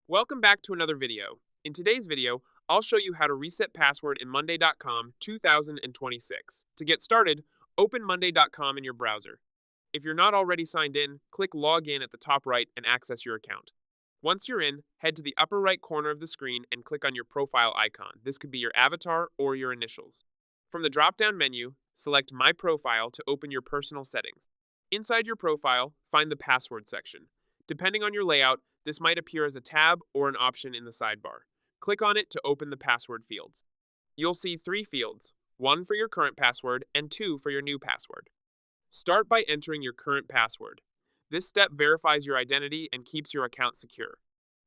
Welcome back to another video. In today's video, I'll show you how to reset password in Monday.com 2026. To get started, open Monday.com in your browser. If you're not already signed in, click Log In at the top right and access your account. Once you're in, head to the upper right corner of the screen and click on your profile icon. This could be your avatar or your initials. From the drop-down menu, select My Profile to open your personal settings. Inside your profile, find the Password section. Depending on your layout, this might appear as a tab or an option in the sidebar. Click on it to open the password fields. You'll see three fields, one for your current password and two for your new password. Start by entering your current password. This step verifies your identity and keeps your account secure.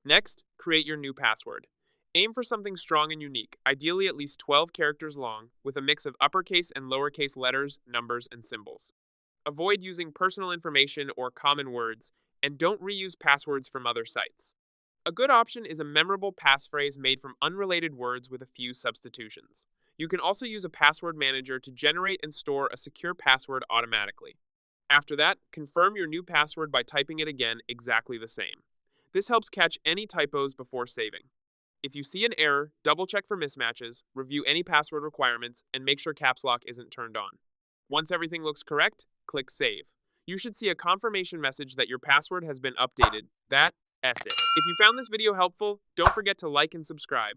Next, create your new password. Aim for something strong and unique, ideally at least 12 characters long, with a mix of uppercase and lowercase letters, numbers, and symbols. Avoid using personal information or common words, and don't reuse passwords from other sites. A good option is a memorable passphrase made from unrelated words with a few substitutions. You can also use a password manager to generate and store a secure password automatically. After that, confirm your new password by typing it again exactly the same. This helps catch any typos before saving. If you see an error, double-check for mismatches, review any password requirements, and make sure Caps Lock isn't turned on. Once everything looks correct, click Save. You should see a confirmation message that your password has been updated. That's it. If you found this video helpful, don't forget to like and subscribe.